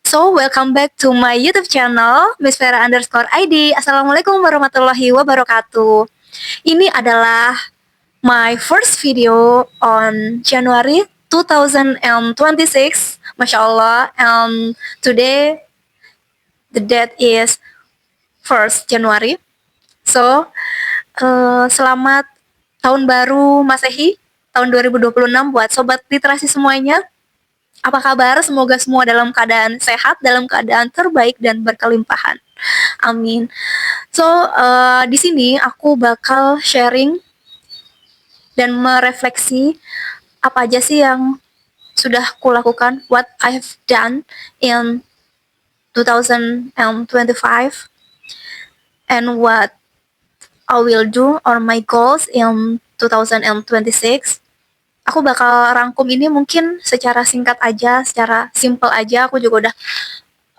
So, welcome back to my YouTube channel, Miss Vera underscore ID. Assalamualaikum warahmatullahi wabarakatuh. Ini adalah my first video on January 2026. Masya Allah. And today, the date is 1st January. So, selamat tahun baru Masehi, tahun 2026 buat Sobat Literasi semuanya. Apa kabar? Semoga semua dalam keadaan sehat, dalam keadaan terbaik dan berkelimpahan. Amin. So, di sini aku bakal sharing dan merefleksi apa aja sih yang sudah kulakukan, what I have done in 2025 and what I will do or my goals in 2026. Aku bakal rangkum ini mungkin secara singkat aja, secara simple aja. Aku juga udah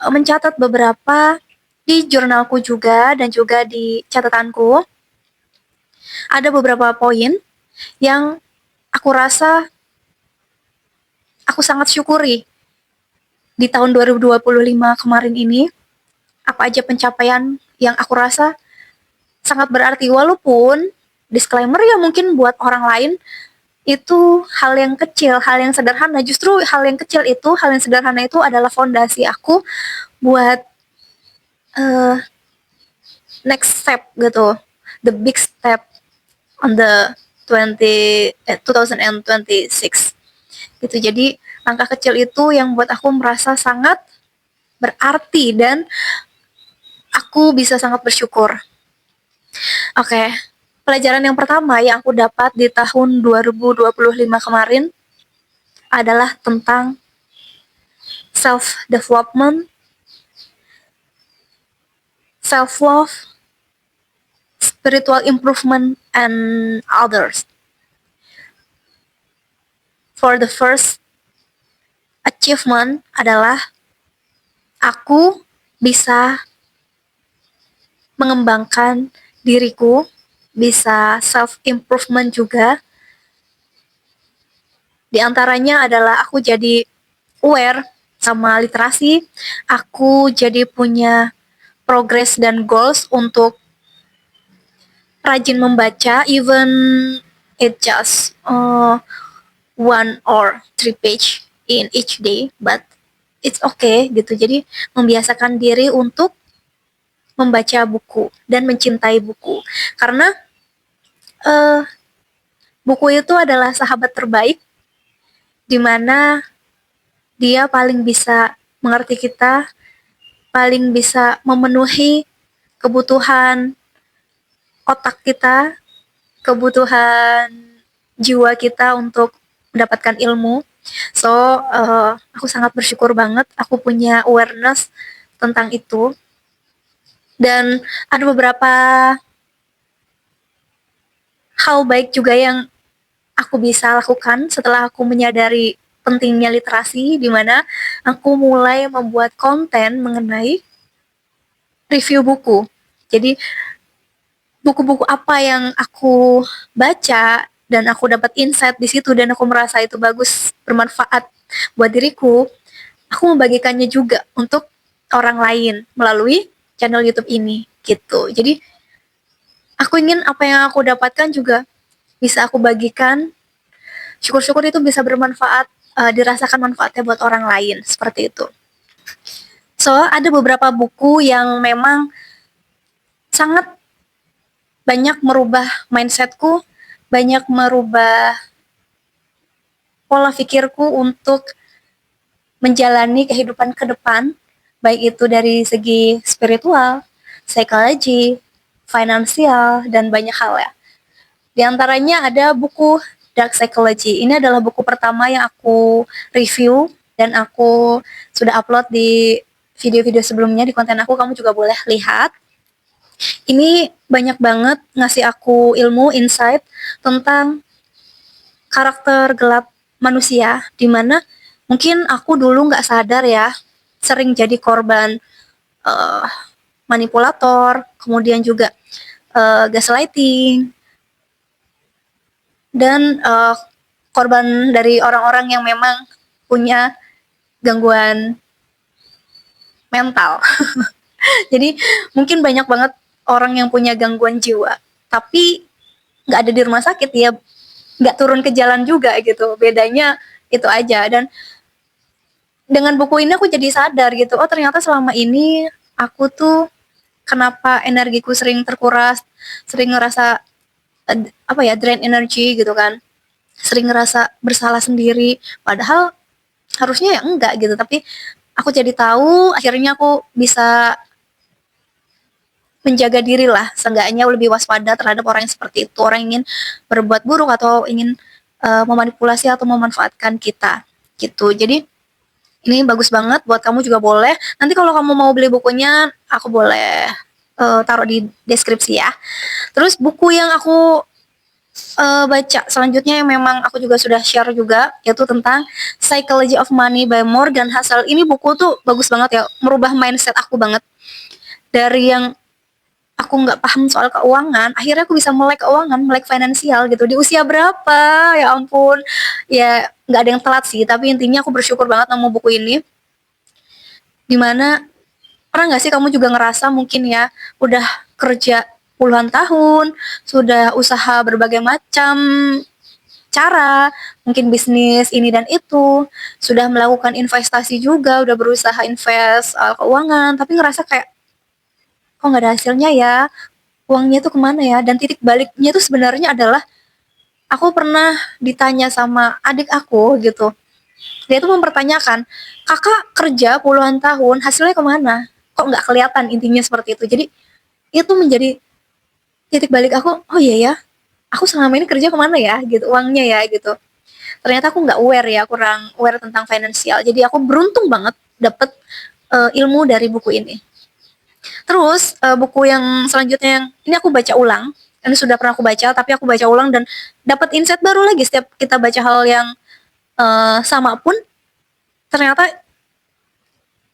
mencatat beberapa di jurnalku juga dan juga di catatanku. Ada beberapa poin yang aku rasa aku sangat syukuri di tahun 2025 kemarin ini. Apa aja pencapaian yang aku rasa sangat berarti, walaupun disclaimer ya mungkin buat orang lain itu hal yang kecil, hal yang sederhana. Justru hal yang kecil itu, hal yang sederhana itu adalah fondasi aku buat next step gitu, the big step on the 2026 gitu. Jadi langkah kecil itu yang buat aku merasa sangat berarti dan aku bisa sangat bersyukur. Oke, pelajaran yang pertama yang aku dapat di tahun 2025 kemarin adalah tentang self-development, self-love, spiritual improvement, and others. For the first achievement adalah aku bisa mengembangkan diriku, bisa self-improvement juga. Di antaranya adalah aku jadi aware sama literasi, aku jadi punya progress dan goals untuk rajin membaca, even it just 1 or 3 page in each day, but it's okay gitu. Jadi membiasakan diri untuk membaca buku dan mencintai buku, karena buku itu adalah sahabat terbaik, di mana dia paling bisa mengerti kita, paling bisa memenuhi kebutuhan otak kita, kebutuhan jiwa kita untuk mendapatkan ilmu. So, aku sangat bersyukur banget aku punya awareness tentang itu. Dan ada beberapa hal baik juga yang aku bisa lakukan setelah aku menyadari pentingnya literasi, di mana aku mulai membuat konten mengenai review buku. Jadi buku-buku apa yang aku baca dan aku dapat insight di situ dan aku merasa itu bagus, bermanfaat buat diriku, aku membagikannya juga untuk orang lain melalui channel YouTube ini gitu. Jadi aku ingin apa yang aku dapatkan juga bisa aku bagikan. Syukur-syukur itu bisa bermanfaat, dirasakan manfaatnya buat orang lain, seperti itu. So, ada beberapa buku yang memang sangat banyak merubah mindsetku, banyak merubah pola pikirku untuk menjalani kehidupan ke depan, baik itu dari segi spiritual, psikologi, finansial, dan banyak hal ya. Di antaranya ada buku Dark Psychology. Ini adalah buku pertama yang aku review dan aku sudah upload di video-video sebelumnya di konten aku, kamu juga boleh lihat. Ini banyak banget ngasih aku ilmu, insight tentang karakter gelap manusia, di mana mungkin aku dulu nggak sadar ya, sering jadi korban manipulator, kemudian juga gaslighting, dan korban dari orang-orang yang memang punya gangguan mental. Jadi mungkin banyak banget orang yang punya gangguan jiwa, tapi nggak ada di rumah sakit ya, nggak turun ke jalan juga gitu. Bedanya itu aja. Dan dengan buku ini aku jadi sadar gitu, oh ternyata selama ini aku tuh kenapa energiku sering terkuras, sering ngerasa apa ya, drain energy gitu kan, sering ngerasa bersalah sendiri, padahal harusnya ya enggak gitu. Tapi aku jadi tahu, akhirnya aku bisa menjaga diri lah, seenggaknya lebih waspada terhadap orang yang seperti itu, orang yang ingin berbuat buruk atau ingin memanipulasi atau memanfaatkan kita gitu. Jadi ini bagus banget buat kamu juga, boleh nanti kalau kamu mau beli bukunya aku boleh taruh di deskripsi ya. Terus buku yang aku baca selanjutnya yang memang aku juga sudah share juga, yaitu tentang Psychology of Money by Morgan Housel. Ini buku tuh bagus banget ya, merubah mindset aku banget. Dari yang aku nggak paham soal keuangan, akhirnya aku bisa melek keuangan, melek finansial gitu. Di usia berapa? Ya ampun. Ya nggak ada yang telat sih, tapi intinya aku bersyukur banget sama buku ini. Dimana, pernah nggak sih kamu juga ngerasa mungkin ya, udah kerja puluhan tahun, sudah usaha berbagai macam cara, mungkin bisnis ini dan itu, sudah melakukan investasi juga, udah berusaha invest keuangan, tapi ngerasa kayak, kok nggak ada hasilnya ya, uangnya tuh kemana ya? Dan titik baliknya tuh sebenarnya adalah, aku pernah ditanya sama adik aku gitu, dia tuh mempertanyakan, kakak kerja puluhan tahun, hasilnya kemana? Kok nggak kelihatan, intinya seperti itu. Jadi itu menjadi titik balik aku, oh iya ya, aku selama ini kerja kemana ya gitu, uangnya ya gitu. Ternyata aku nggak aware ya, kurang aware tentang finansial. Jadi aku beruntung banget dapet ilmu dari buku ini. Terus buku yang selanjutnya yang ini aku baca ulang, ini sudah pernah aku baca tapi aku baca ulang dan dapat insight baru lagi setiap kita baca hal yang sama pun, ternyata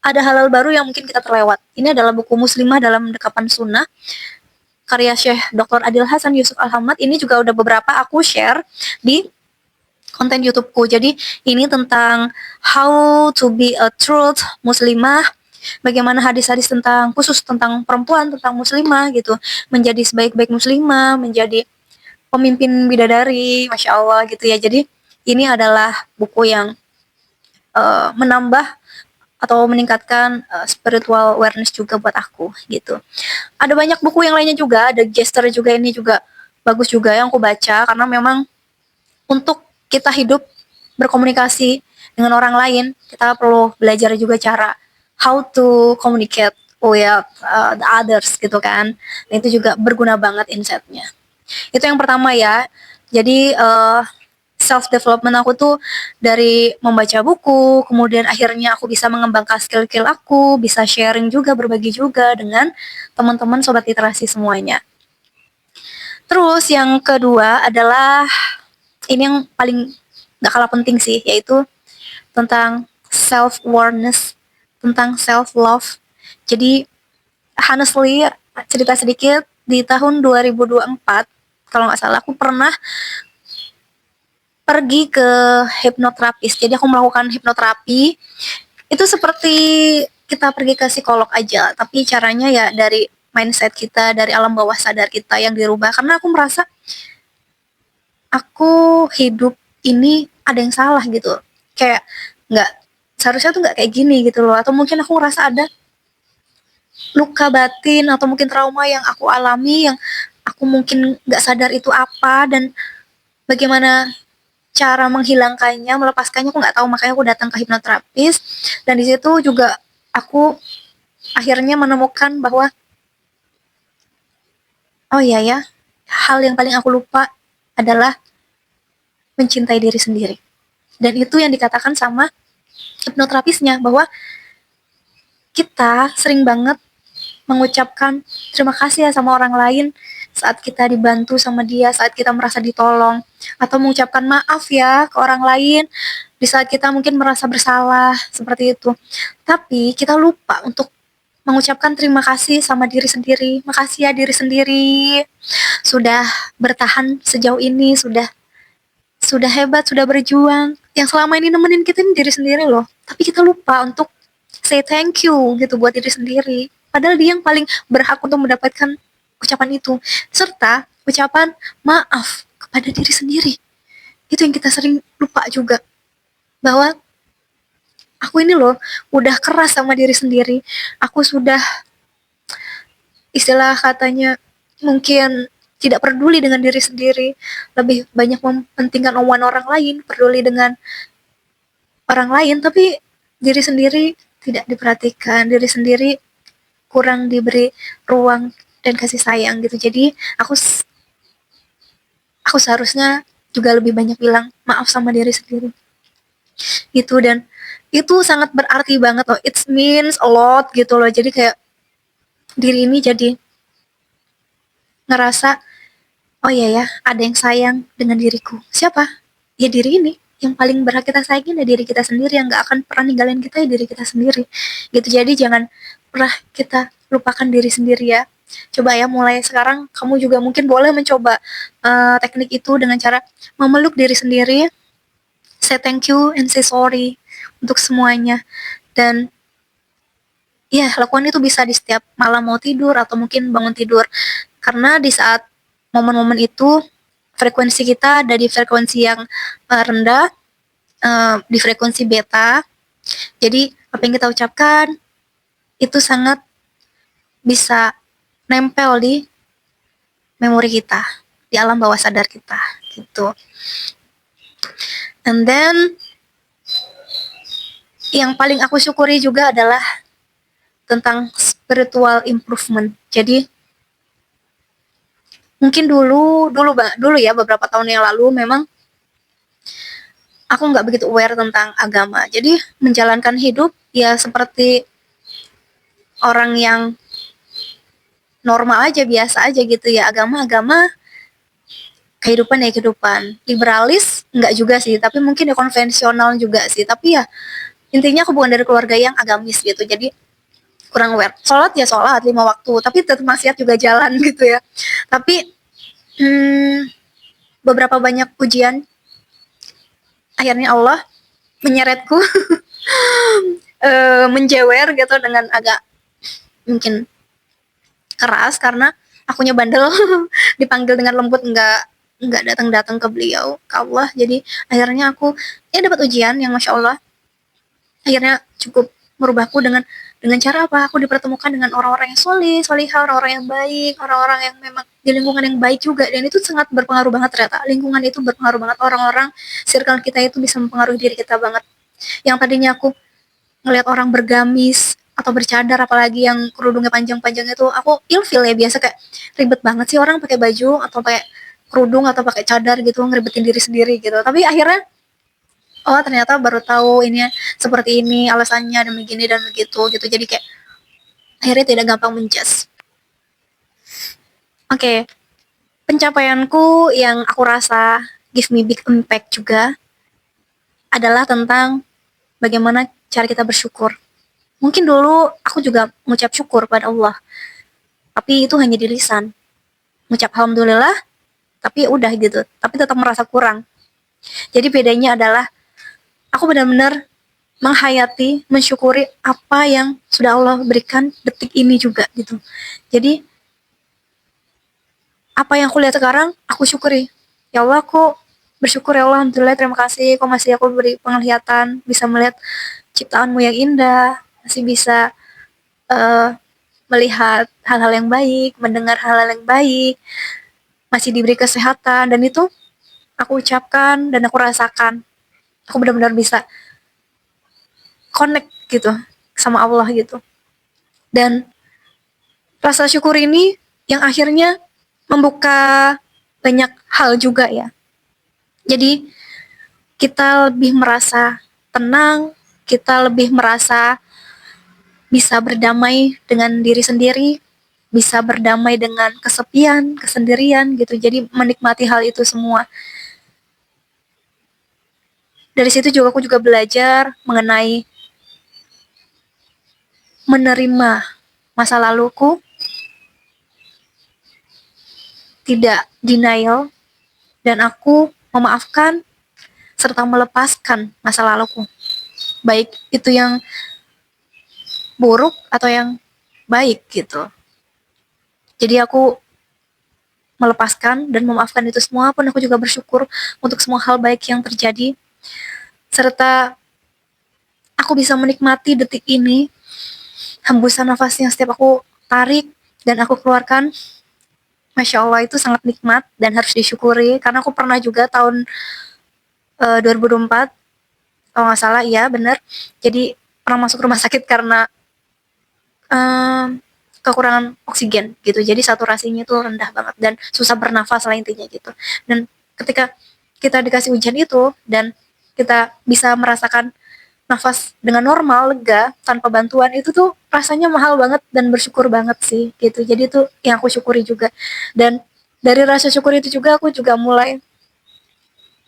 ada hal-hal baru yang mungkin kita terlewat. Ini adalah buku Muslimah dalam Dekapan Sunnah, karya Syekh Dr. Adil Hasan Yusuf Al-Hamad. Ini juga udah beberapa aku share di konten YouTubeku. Jadi ini tentang how to be a truth muslimah, bagaimana hadis-hadis tentang, khusus tentang perempuan, tentang muslimah gitu, menjadi sebaik-baik muslimah, menjadi pemimpin bidadari, masya Allah gitu ya. Jadi ini adalah buku yang menambah atau meningkatkan spiritual awareness juga buat aku gitu. Ada banyak buku yang lainnya juga, ada Gesture juga, ini juga bagus juga yang aku baca, karena memang untuk kita hidup berkomunikasi dengan orang lain, kita perlu belajar juga cara how to communicate with the others gitu kan. Dan itu juga berguna banget insight-nya. Itu yang pertama ya. Jadi self development aku tuh dari membaca buku, kemudian akhirnya aku bisa mengembangkan skill-skill aku, bisa sharing juga, berbagi juga dengan teman-teman sobat literasi semuanya. Terus yang kedua adalah, ini yang paling gak kalah penting sih, yaitu tentang self-awareness, tentang self-love. Jadi honestly, cerita sedikit, di tahun 2024 kalau nggak salah, aku pernah pergi ke hipnoterapis. Jadi aku melakukan hipnoterapi. Itu seperti kita pergi ke psikolog aja, tapi caranya ya dari mindset kita, dari alam bawah sadar kita yang dirubah. Karena aku merasa aku hidup ini ada yang salah gitu. Kayak nggak, seharusnya tuh nggak kayak gini gitu loh. Atau mungkin aku ngerasa ada luka batin atau mungkin trauma yang aku alami, yang aku mungkin nggak sadar itu apa, dan bagaimana cara menghilangkannya, melepaskannya aku nggak tahu. Makanya aku datang ke hipnoterapis, dan di situ juga aku akhirnya menemukan bahwa, oh iya ya, hal yang paling aku lupa adalah mencintai diri sendiri. Dan itu yang dikatakan sama hipnoterapisnya, bahwa kita sering banget mengucapkan terima kasih ya sama orang lain saat kita dibantu sama dia, saat kita merasa ditolong, atau mengucapkan maaf ya ke orang lain di saat kita mungkin merasa bersalah, seperti itu. Tapi kita lupa untuk mengucapkan terima kasih sama diri sendiri. Makasih ya diri sendiri, sudah bertahan sejauh ini, sudah hebat, sudah berjuang. Yang selama ini nemenin kita ini diri sendiri loh. Tapi kita lupa untuk say thank you gitu buat diri sendiri. Padahal dia yang paling berhak untuk mendapatkan ucapan itu. Serta ucapan maaf kepada diri sendiri. Itu yang kita sering lupa juga. Bahwa aku ini loh udah keras sama diri sendiri. Aku sudah istilah katanya mungkin tidak peduli dengan diri sendiri, lebih banyak mementingkan omongan orang lain, peduli dengan orang lain, tapi diri sendiri tidak diperhatikan, diri sendiri kurang diberi ruang dan kasih sayang gitu. Jadi aku seharusnya juga lebih banyak bilang maaf sama diri sendiri gitu. Dan itu sangat berarti banget loh, it means a lot gitu loh. Jadi kayak diri ini jadi ngerasa, oh iya ya, ada yang sayang dengan diriku. Siapa? Ya diri ini. Yang paling berhak kita sayangin ya diri kita sendiri, yang gak akan pernah ninggalin kita ya diri kita sendiri. Gitu. Jadi jangan pernah kita lupakan diri sendiri ya. Coba ya mulai sekarang kamu juga mungkin boleh mencoba teknik itu dengan cara memeluk diri sendiri, say thank you and say sorry untuk semuanya. Dan ya lakukan itu bisa di setiap malam mau tidur atau mungkin bangun tidur. Karena di saat momen-momen itu frekuensi kita ada di frekuensi yang rendah, di frekuensi beta. Jadi apa yang kita ucapkan itu sangat bisa nempel di memori kita, di alam bawah sadar kita gitu. And then yang paling aku syukuri juga adalah tentang spiritual improvement. Jadi mungkin dulu ya beberapa tahun yang lalu memang aku nggak begitu aware tentang agama. Jadi menjalankan hidup ya seperti orang yang normal aja, biasa aja gitu ya. Agama kehidupan ya kehidupan. Liberalis nggak juga sih, tapi mungkin ya konvensional juga sih. Tapi ya intinya aku bukan dari keluarga yang agamis gitu. Jadi kurang aware. Sholat ya sholat 5 waktu, tapi tetap maksiat juga jalan gitu ya. Tapi beberapa banyak ujian, akhirnya Allah menyeretku menjewer gitu dengan agak mungkin keras karena akunya bandel dipanggil dengan lembut nggak datang ke beliau, ke Allah. Jadi akhirnya aku ya dapat ujian yang masya Allah akhirnya cukup merubahku dengan cara apa, aku dipertemukan dengan orang-orang yang solihah, orang-orang yang baik, orang-orang yang memang di lingkungan yang baik juga. Dan itu sangat berpengaruh banget ternyata, lingkungan itu berpengaruh banget, orang-orang circle kita itu bisa mempengaruhi diri kita banget. Yang tadinya aku ngelihat orang bergamis atau bercadar, apalagi yang kerudungnya panjang-panjang itu, aku ilfil ya, biasa kayak ribet banget sih orang pakai baju atau pakai kerudung atau pakai cadar gitu, ngeribetin diri sendiri gitu. Tapi akhirnya oh ternyata baru tahu ini seperti ini alasannya dan begini dan begitu gitu. Jadi kayak akhirnya tidak gampang menjudge. Oke, pencapaianku yang aku rasa give me big impact juga adalah tentang bagaimana cara kita bersyukur. Mungkin dulu aku juga mengucap syukur pada Allah, tapi itu hanya di lisan. Mengucap alhamdulillah, tapi udah gitu. Tapi tetap merasa kurang. Jadi bedanya adalah aku benar-benar menghayati, mensyukuri apa yang sudah Allah berikan detik ini juga gitu. Jadi apa yang aku lihat sekarang, aku syukuri. Ya Allah, aku bersyukur ya Allah, alhamdulillah, terima kasih. Kau masih aku beri penglihatan, bisa melihat ciptaanmu yang indah, masih bisa uh, melihat hal-hal yang baik, mendengar hal-hal yang baik, masih diberi kesehatan, dan itu aku ucapkan dan aku rasakan. Aku benar-benar bisa connect gitu sama Allah gitu. Dan rasa syukur ini yang akhirnya membuka banyak hal juga ya. Jadi kita lebih merasa tenang, kita lebih merasa bisa berdamai dengan diri sendiri, bisa berdamai dengan kesepian, kesendirian gitu. Jadi menikmati hal itu semua. Dari situ juga aku juga belajar mengenai menerima masa laluku, tidak denial, dan aku memaafkan serta melepaskan masa laluku. Baik itu yang buruk atau yang baik gitu. Jadi aku melepaskan dan memaafkan itu semua, pun aku juga bersyukur untuk semua hal baik yang terjadi, serta aku bisa menikmati detik ini, hembusan nafas yang setiap aku tarik dan aku keluarkan. Masya Allah, itu sangat nikmat dan harus disyukuri, karena aku pernah juga tahun 2024, kalau nggak salah, iya bener, jadi pernah masuk rumah sakit karena kekurangan oksigen gitu, jadi saturasinya itu rendah banget dan susah bernafas lah intinya gitu. Dan ketika kita dikasih ujian itu dan kita bisa merasakan nafas dengan normal, lega, tanpa bantuan, itu tuh rasanya mahal banget dan bersyukur banget sih gitu. Jadi itu yang aku syukuri juga. Dan dari rasa syukur itu juga aku juga mulai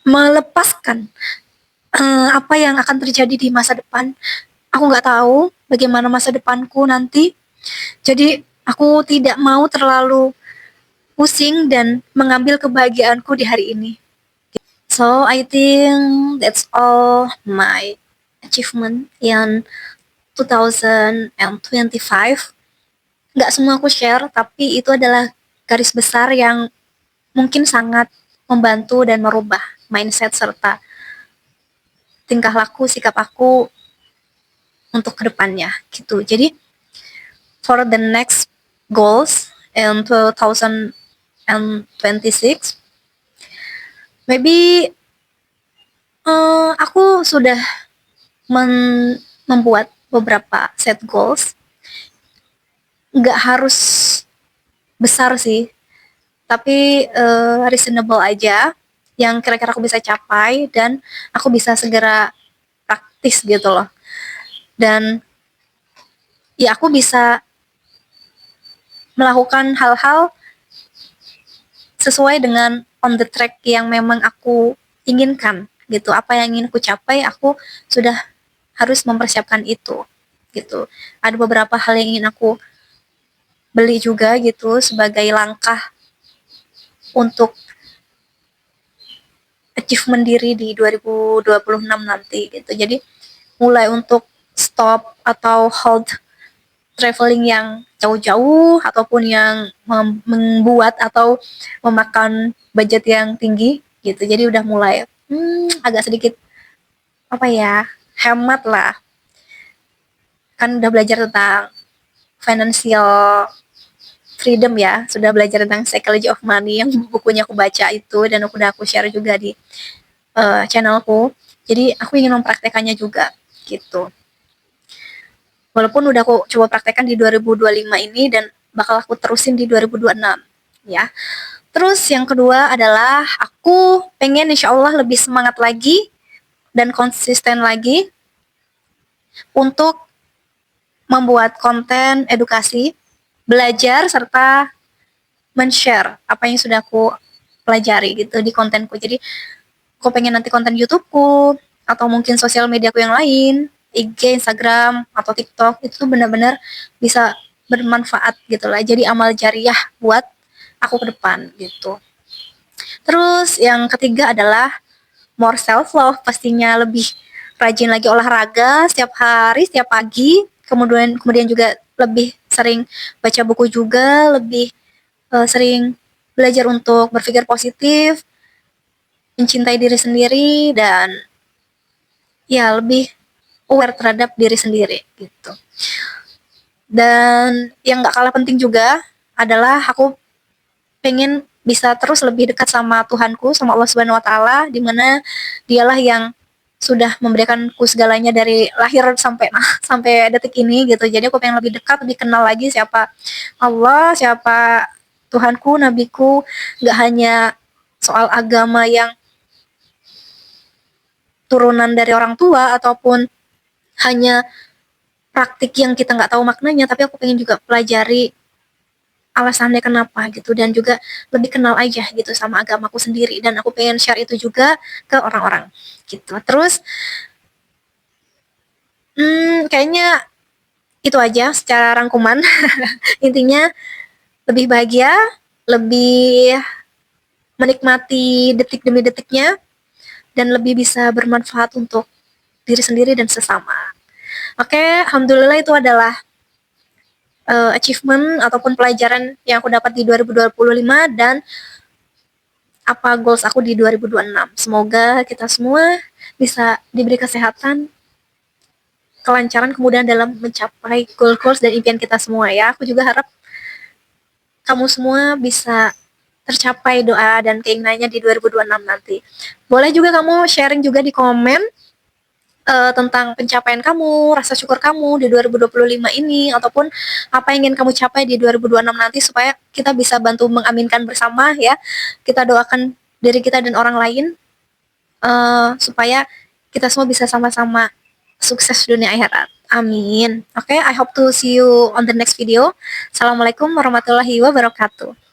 melepaskan apa yang akan terjadi di masa depan. Aku nggak tahu bagaimana masa depanku nanti, jadi aku tidak mau terlalu pusing dan mengambil kebahagiaanku di hari ini. So I think that's all my achievement in 2025. Nggak semua aku share, tapi itu adalah garis besar yang mungkin sangat membantu dan merubah mindset serta tingkah laku, sikap aku untuk kedepannya gitu. Jadi for the next goals in 2026, maybe aku sudah membuat beberapa set goals. Nggak harus besar sih, tapi reasonable aja, yang kira-kira aku bisa capai dan aku bisa segera praktis gitu loh. Dan ya aku bisa melakukan hal-hal sesuai dengan on the track yang memang aku inginkan gitu. Apa yang ingin aku capai, aku sudah harus mempersiapkan itu gitu. Ada beberapa hal yang ingin aku beli juga gitu sebagai langkah untuk achievement diri di 2026 nanti gitu. Jadi mulai untuk stop atau hold traveling yang jauh-jauh ataupun yang membuat atau memakan budget yang tinggi gitu. Jadi udah mulai agak sedikit apa ya, hemat lah. Kan udah belajar tentang financial freedom ya, sudah belajar tentang psychology of money yang bukunya aku baca itu dan udah aku share juga di channelku. Jadi aku ingin mempraktekannya juga gitu. Walaupun udah aku coba praktekkan di 2025 ini dan bakal aku terusin di 2026 ya. Terus yang kedua adalah aku pengen insya Allah lebih semangat lagi dan konsisten lagi untuk membuat konten edukasi, belajar serta men-share apa yang sudah aku pelajari gitu di kontenku. Jadi aku pengen nanti konten YouTubeku atau mungkin sosial mediaku yang lain, IG, Instagram, atau TikTok, itu tuh benar-benar bisa bermanfaat gitu lah. Jadi amal jariah buat aku ke depan gitu. Terus yang ketiga adalah more self love, pastinya lebih rajin lagi olahraga setiap hari, setiap pagi. Kemudian juga lebih sering baca buku juga, lebih sering belajar untuk berpikir positif, mencintai diri sendiri, dan ya lebih aware terhadap diri sendiri gitu. Dan yang gak kalah penting juga adalah aku pengen bisa terus lebih dekat sama Tuhanku, sama Allah Subhanahu Wa Taala, dimana dialah yang sudah memberikanku segalanya dari lahir sampai detik ini gitu. Jadi aku pengen lebih dekat, lebih kenal lagi siapa Allah, siapa Tuhanku, nabiku, gak hanya soal agama yang turunan dari orang tua ataupun hanya praktik yang kita nggak tahu maknanya, tapi aku pengen juga pelajari alasannya kenapa gitu, dan juga lebih kenal aja gitu sama agamaku sendiri, dan aku pengen share itu juga ke orang-orang gitu. Terus kayaknya itu aja secara rangkuman. Intinya lebih bahagia, lebih menikmati detik demi detiknya, dan lebih bisa bermanfaat untuk diri sendiri dan sesama. Oke, alhamdulillah itu adalah achievement ataupun pelajaran yang aku dapat di 2025 dan apa goals aku di 2026. Semoga kita semua bisa diberi kesehatan, kelancaran, kemudahan dalam mencapai goals dan impian kita semua ya. Aku juga harap kamu semua bisa tercapai doa dan keinginannya di 2026 nanti. Boleh juga kamu sharing juga di komen tentang pencapaian kamu, rasa syukur kamu di 2025 ini, ataupun apa yang ingin kamu capai di 2026 nanti supaya kita bisa bantu mengaminkan bersama ya. Kita doakan diri kita dan orang lain supaya kita semua bisa sama-sama sukses dunia akhirat. Amin. Oke, I hope to see you on the next video. Assalamualaikum warahmatullahi wabarakatuh.